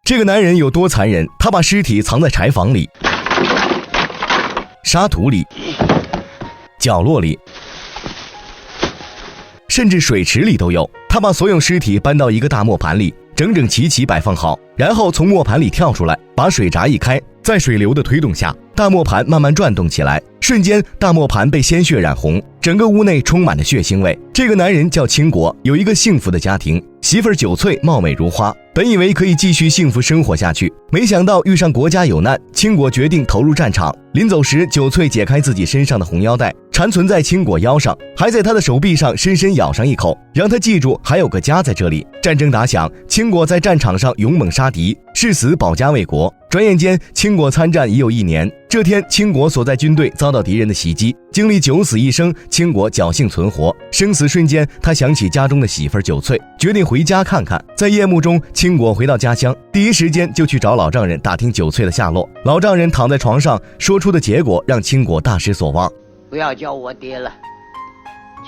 这个男人有多残忍，他把尸体藏在柴房里、沙土里、角落里，甚至水池里都有。他把所有尸体搬到一个大磨盘里，整整齐齐摆放好，然后从磨盘里跳出来，把水闸一开，在水流的推动下，大磨盘慢慢转动起来，瞬间大磨盘被鲜血染红，整个屋内充满了血腥味。这个男人叫清国，有一个幸福的家庭，媳妇儿九翠貌美如花，本以为可以继续幸福生活下去，没想到遇上国家有难，清国决定投入战场。临走时，九翠解开自己身上的红腰带，缠存在清国腰上，还在他的手臂上深深咬上一口，让他记住还有个家在这里。战争打响，清国在战场上勇猛杀敌，誓死保家卫国。转眼间，清国参战已有1年。这天，清国所在军队遭到敌人的袭击，经历9死1生，清国侥幸存活。生死瞬间，他想起家中的媳妇儿九翠，决定回家看看。在夜幕中，清国回到家乡，第一时间就去找老丈人打听九翠的下落。老丈人躺在床上说出的结果让清国大失所望。不要叫我爹了，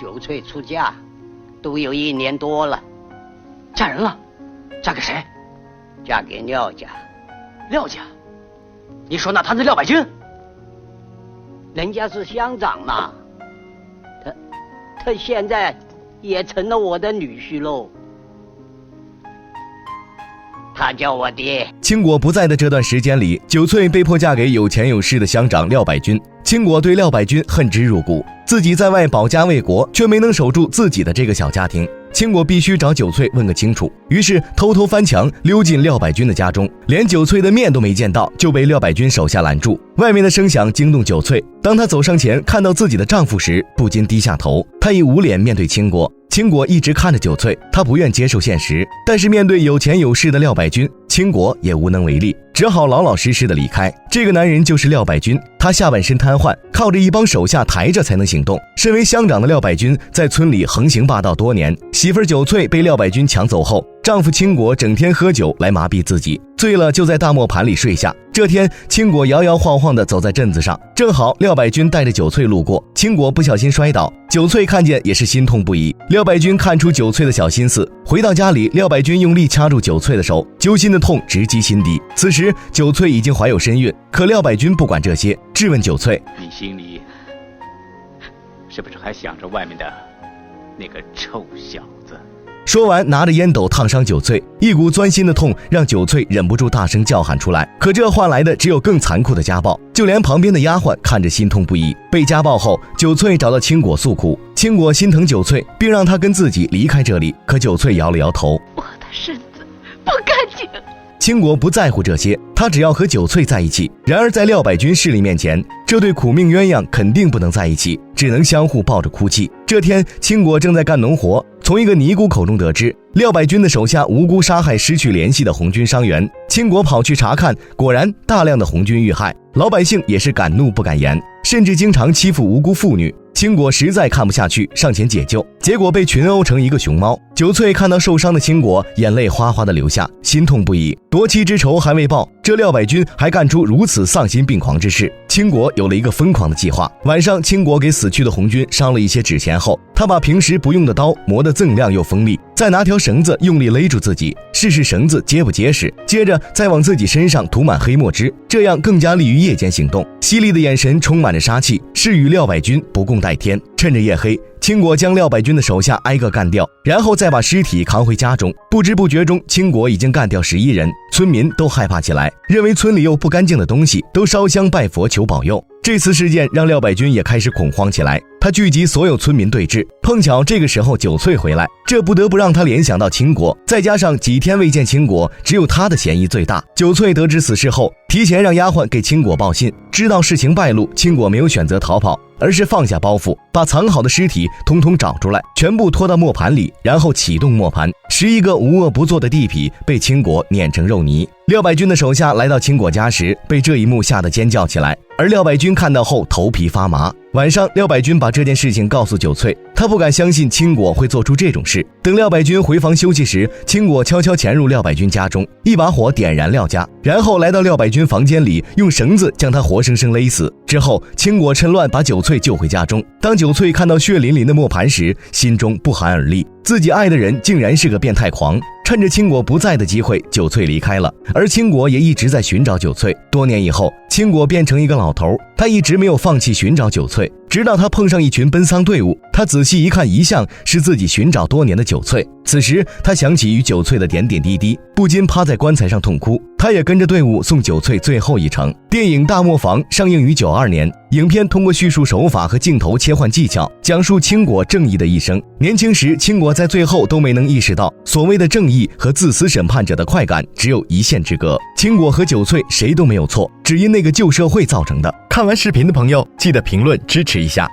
九翠出嫁都有1年多了。嫁人了？嫁给谁？嫁给廖家。廖家？你说那摊子廖百军？人家是乡长嘛，他现在也成了我的女婿喽。他叫我爹。清国不在的这段时间里，九翠被迫嫁给有钱有势的乡长廖百军。清国对廖百军恨之入骨，自己在外保家卫国，却没能守住自己的这个小家庭。清国必须找九翠问个清楚，于是偷偷翻墙溜进廖百军的家中，连九翠的面都没见到，就被廖百军手下拦住。外面的声响惊动九翠，当她走上前看到自己的丈夫时，不禁低下头。她已无脸面对清国。清国一直看着九翠，他不愿接受现实，但是面对有钱有势的廖百军，清国也无能为力，只好老老实实的离开。这个男人就是廖百军，他下半身瘫痪，靠着一帮手下抬着才能行动。身为乡长的廖百军在村里横行霸道多年，媳妇儿九翠被廖百军抢走后，丈夫清国整天喝酒来麻痹自己，醉了就在大磨盘里睡下。这天，清国摇摇晃晃地走在镇子上，正好廖百军带着九翠路过，清国不小心摔倒，九翠看见也是心痛不已。廖百军看出九翠的小心思，回到家里，廖百军用力掐住九翠的手，揪心的痛直击心底。此时九翠已经怀有身孕，可廖百军不管这些，质问九翠：你心里是不是还想着外面的那个臭小子？说完，拿着烟斗烫伤九翠，一股钻心的痛让九翠忍不住大声叫喊出来。可这换来的只有更残酷的家暴，就连旁边的丫鬟看着心痛不已。被家暴后，九翠找到清国诉苦，清国心疼九翠，并让她跟自己离开这里。可九翠摇了摇头：我的身子不干净。清国不在乎这些，他只要和九翠在一起。然而在廖百军势力面前，这对苦命鸳鸯肯定不能在一起，只能相互抱着哭泣。这天，清国正在干农活，从一个尼姑口中得知廖百军的手下无辜杀害失去联系的红军伤员。清国跑去查看，果然大量的红军遇害，老百姓也是敢怒不敢言，甚至经常欺负无辜妇女。清国实在看不下去，上前解救，结果被群殴成一个熊猫。九翠看到受伤的清国，眼泪哗哗的流下，心痛不已。夺妻之仇还未报，这廖百军还干出如此丧心病狂之事。清国有了一个疯狂的计划。晚上，清国给死去的红军烧了一些纸钱后，他把平时不用的刀磨得锃亮又锋利，再拿条绳子用力勒住自己，试试绳子结不结实，接着再往自己身上涂满黑墨汁，这样更加利于夜间行动。犀利的眼神充满着杀气，是与廖百军不共戴天。趁着夜黑，清国将廖百军的手下挨个干掉，然后再把尸体扛回家中。不知不觉中，清国已经干掉11人，村民都害怕起来，认为村里有不干净的东西，都烧香拜佛求保佑。这次事件让廖百军也开始恐慌起来，他聚集所有村民对峙。碰巧这个时候九翠回来，这不得不让他联想到清国，再加上几天未见清国，只有他的嫌疑最大。九翠得知此事后，提前让丫鬟给清国报信，知道事情败露，清国没有选择逃跑，而是放下包袱，把藏好的尸体统统找出来，全部拖到磨盘里，然后启动磨盘，11个无恶不作的地痞被清国碾成肉泥。廖百军的手下来到清国家时，被这一幕吓得尖叫起来，而廖百军看到后头皮发麻。晚上，廖百军把这件事情告诉九翠，他不敢相信清国会做出这种事。等廖百军回房休息时，清国悄悄潜入廖百军家中，一把火点燃廖家，然后来到廖百军房间里，用绳子将他活生生勒死。之后，清国趁乱把九翠救回家中。当九翠看到血淋淋的磨盘时，心中不寒而栗，自己爱的人竟然是个变态狂。趁着清国不在的机会，九翠离开了，而清国也一直在寻找九翠。多年以后，清国变成一个老头，他一直没有放弃寻找九翠，直到他碰上一群奔丧队伍，他仔细一看，遗像是自己寻找多年的九翠。此时他想起与九翠的点点滴滴，不禁趴在棺材上痛哭。他也跟着队伍送九翠最后一程。电影《大磨坊》上映于92年，影片通过叙述手法和镜头切换技巧，讲述清国正义的一生。年轻时，清国在最后都没能意识到，所谓的正义和自私审判者的快感只有一线之隔。清国和九翠谁都没有错，只因那个旧社会造成的。看完视频的朋友，记得评论支持一下。